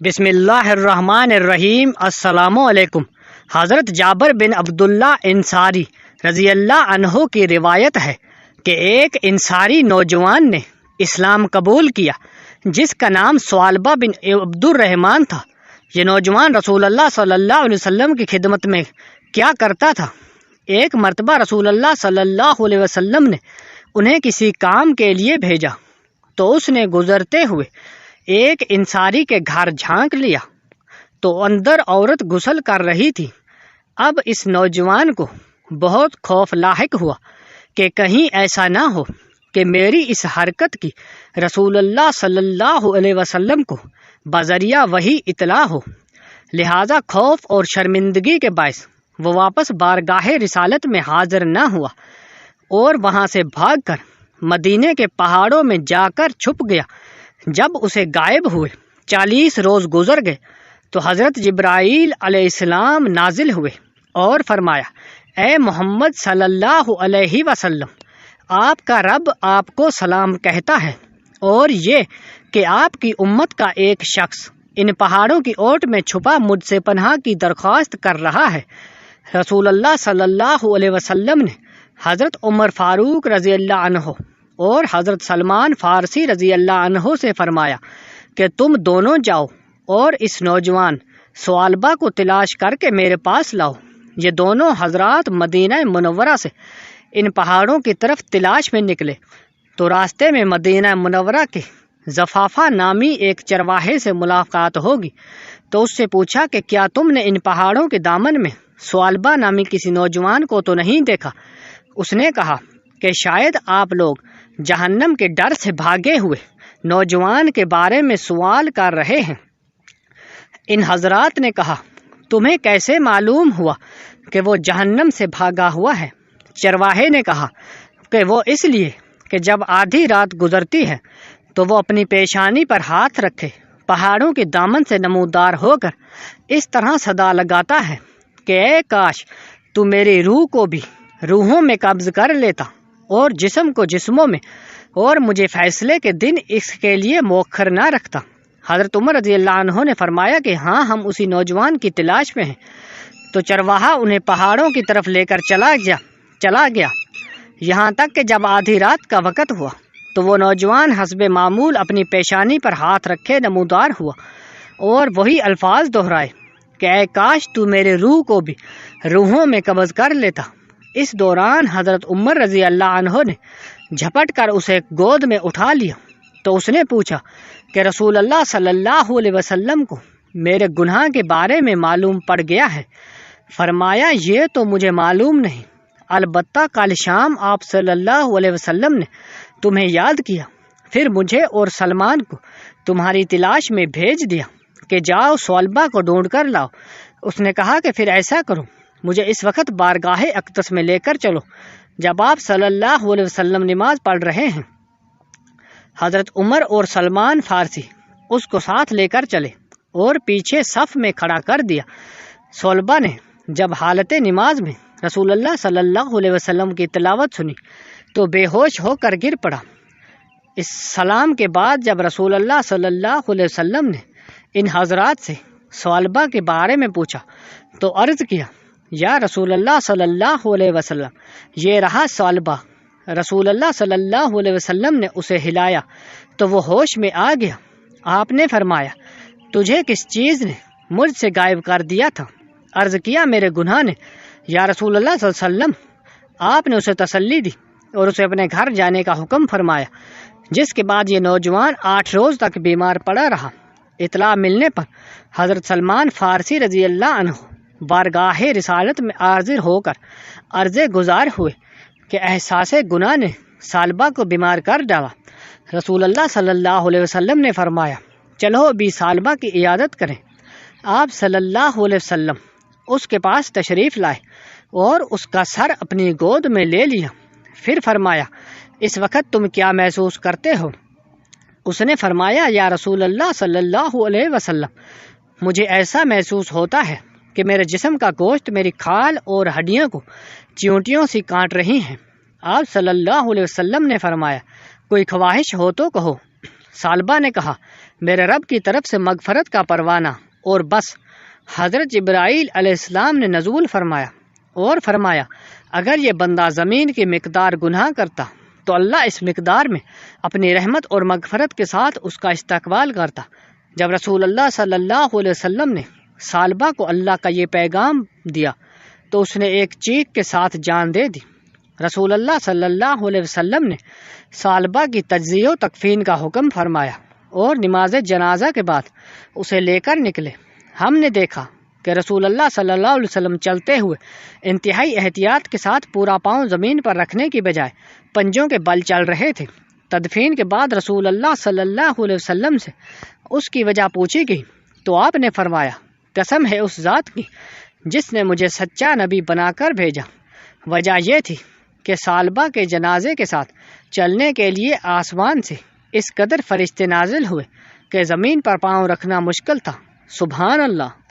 بسم اللہ الرحمن الرحیم۔ السلام علیکم۔ حضرت جابر بن عبداللہ انصاری رضی اللہ عنہ کی روایت ہے کہ ایک انصاری نوجوان نے اسلام قبول کیا جس کا نام ثعلبہ بن عبد الرحمن تھا۔ یہ نوجوان رسول اللہ صلی اللہ علیہ وسلم کی خدمت میں کیا کرتا تھا۔ ایک مرتبہ رسول اللہ صلی اللہ علیہ وسلم نے انہیں کسی کام کے لیے بھیجا تو اس نے گزرتے ہوئے ایک انصاری کے گھر جھانک لیا تو اندر عورت غسل کر رہی تھی۔ اب اس نوجوان کو بہت خوف لاحق ہوا کہ کہیں ایسا نہ ہو کہ میری اس حرکت کی رسول اللہ صلی اللہ علیہ وسلم کو بذریعہ وحی اطلاع ہو، لہذا خوف اور شرمندگی کے باعث وہ واپس بارگاہ رسالت میں حاضر نہ ہوا اور وہاں سے بھاگ کر مدینے کے پہاڑوں میں جا کر چھپ گیا۔ جب اسے غائب ہوئے 40 روز گزر گئے تو حضرت جبرائیل علیہ السلام نازل ہوئے اور فرمایا، اے محمد صلی اللہ علیہ وسلم، آپ کا رب آپ کو سلام کہتا ہے اور یہ کہ آپ کی امت کا ایک شخص ان پہاڑوں کی اوٹ میں چھپا مجھ سے پناہ کی درخواست کر رہا ہے۔ رسول اللہ صلی اللہ علیہ وسلم نے حضرت عمر فاروق رضی اللہ عنہ اور حضرت سلمان فارسی رضی اللہ عنہ سے فرمایا کہ تم دونوں جاؤ اور اس نوجوان ثعلبہ کو تلاش کر کے میرے پاس لاؤ۔ یہ دونوں حضرات مدینہ منورہ سے ان پہاڑوں کی طرف تلاش میں نکلے تو راستے میں مدینہ منورہ کے زفافہ نامی ایک چرواہے سے ملاقات ہوگی تو اس سے پوچھا کہ کیا تم نے ان پہاڑوں کے دامن میں ثعلبہ نامی کسی نوجوان کو تو نہیں دیکھا؟ اس نے کہا کہ شاید آپ لوگ جہنم کے ڈر سے بھاگے ہوئے نوجوان کے بارے میں سوال کر رہے ہیں۔ ان حضرات نے کہا، تمہیں کیسے معلوم ہوا کہ وہ جہنم سے بھاگا ہوا ہے؟ چرواہے نے کہا کہ وہ اس لیے کہ جب آدھی رات گزرتی ہے تو وہ اپنی پیشانی پر ہاتھ رکھے پہاڑوں کے دامن سے نمودار ہو کر اس طرح صدا لگاتا ہے کہ اے کاش تو میری روح کو بھی روحوں میں قبض کر لیتا اور جسم کو جسموں میں، اور مجھے فیصلے کے دن اس کے لیے مؤخر نہ رکھتا۔ حضرت عمر رضی اللہ عنہ نے فرمایا کہ ہاں، ہم اسی نوجوان کی تلاش میں ہیں۔ تو چرواہا انہیں پہاڑوں کی طرف لے کر چلا گیا یہاں تک کہ جب آدھی رات کا وقت ہوا تو وہ نوجوان حسب معمول اپنی پیشانی پر ہاتھ رکھے نمودار ہوا اور وہی الفاظ دہرائے کہ اے کاش تو میرے روح کو بھی روحوں میں قبض کر لیتا۔ اس دوران حضرت عمر رضی اللہ عنہ نے جھپٹ کر اسے گود میں اٹھا لیا تو اس نے پوچھا کہ رسول اللہ صلی اللہ علیہ وسلم کو میرے گناہ کے بارے میں معلوم پڑ گیا ہے؟ فرمایا، یہ تو مجھے معلوم نہیں، البتہ کل شام آپ صلی اللہ علیہ وسلم نے تمہیں یاد کیا، پھر مجھے اور سلمان کو تمہاری تلاش میں بھیج دیا کہ جاؤ ثعلبہ کو ڈھونڈ کر لاؤ۔ اس نے کہا کہ پھر ایسا کرو، مجھے اس وقت بارگاہ اقدس میں لے کر چلو جب آپ صلی اللہ علیہ وسلم نماز پڑھ رہے ہیں۔ حضرت عمر اور سلمان فارسی اس کو ساتھ لے کر چلے اور پیچھے صف میں کھڑا کر دیا۔ ثعلبہ نے جب حالت نماز میں رسول اللہ صلی اللہ علیہ وسلم کی تلاوت سنی تو بے ہوش ہو کر گر پڑا۔ اس سلام کے بعد جب رسول اللہ صلی اللہ علیہ وسلم نے ان حضرات سے ثعلبہ کے بارے میں پوچھا تو عرض کیا، یا رسول اللہ صلی اللہ علیہ وسلم، یہ رہا ثعلبہ۔ رسول اللہ صلی اللہ علیہ وسلم نے اسے ہلایا تو وہ ہوش میں آ گیا۔ آپ نے فرمایا، تجھے کس چیز نے مجھ سے غائب کر دیا تھا؟ عرض کیا، میرے گناہ نے۔ یا رسول اللہ صلی اللہ علیہ وسلم، آپ نے اسے تسلی دی اور اسے اپنے گھر جانے کا حکم فرمایا، جس کے بعد یہ نوجوان 8 روز تک بیمار پڑا رہا۔ اطلاع ملنے پر حضرت سلمان فارسی رضی اللہ عنہ بارگاہ رسالت میں حاضر ہو کر عرض گزار ہوئے کہ احساس گناہ نے ثعلبہ کو بیمار کر ڈالا۔ رسول اللہ صلی اللہ علیہ وسلم نے فرمایا، چلو ابھی ثعلبہ کی عیادت کریں۔ آپ صلی اللہ علیہ وسلم اس کے پاس تشریف لائے اور اس کا سر اپنی گود میں لے لیا۔ پھر فرمایا، اس وقت تم کیا محسوس کرتے ہو؟ اس نے فرمایا، یا رسول اللہ صلی اللہ علیہ وسلم، مجھے ایسا محسوس ہوتا ہے کہ میرے جسم کا گوشت میری کھال اور ہڈیوں کو چیونٹیوں سے کاٹ رہی ہیں۔ آپ صلی اللہ علیہ وسلم نے فرمایا، کوئی خواہش ہو تو کہو۔ ثعلبہ نے کہا، میرے رب کی طرف سے مغفرت کا پروانہ اور بس۔ حضرت جبرائیل علیہ السلام نے نزول فرمایا اور فرمایا اگر یہ بندہ زمین کی مقدار گناہ کرتا تو اللہ اس مقدار میں اپنی رحمت اور مغفرت کے ساتھ اس کا استقبال کرتا۔ جب رسول اللہ صلی اللہ علیہ وسلم نے ثعلبہ کو اللہ کا یہ پیغام دیا تو اس نے ایک چیخ کے ساتھ جان دے دی۔ رسول اللہ صلی اللہ علیہ وسلم نے ثعلبہ کی تجزیہ و تکفین کا حکم فرمایا اور نماز جنازہ کے بعد اسے لے کر نکلے۔ ہم نے دیکھا کہ رسول اللہ صلی اللہ علیہ وسلم چلتے ہوئے انتہائی احتیاط کے ساتھ پورا پاؤں زمین پر رکھنے کی بجائے پنجوں کے بل چل رہے تھے۔ تدفین کے بعد رسول اللہ صلی اللہ علیہ وسلم سے اس کی وجہ پوچھی گئی تو آپ نے فرمایا قسم ہے اس ذات کی جس نے مجھے سچا نبی بنا کر بھیجا، وجہ یہ تھی کہ ثعلبہ کے جنازے کے ساتھ چلنے کے لیے آسمان سے اس قدر فرشتے نازل ہوئے کہ زمین پر پاؤں رکھنا مشکل تھا۔ سبحان اللہ۔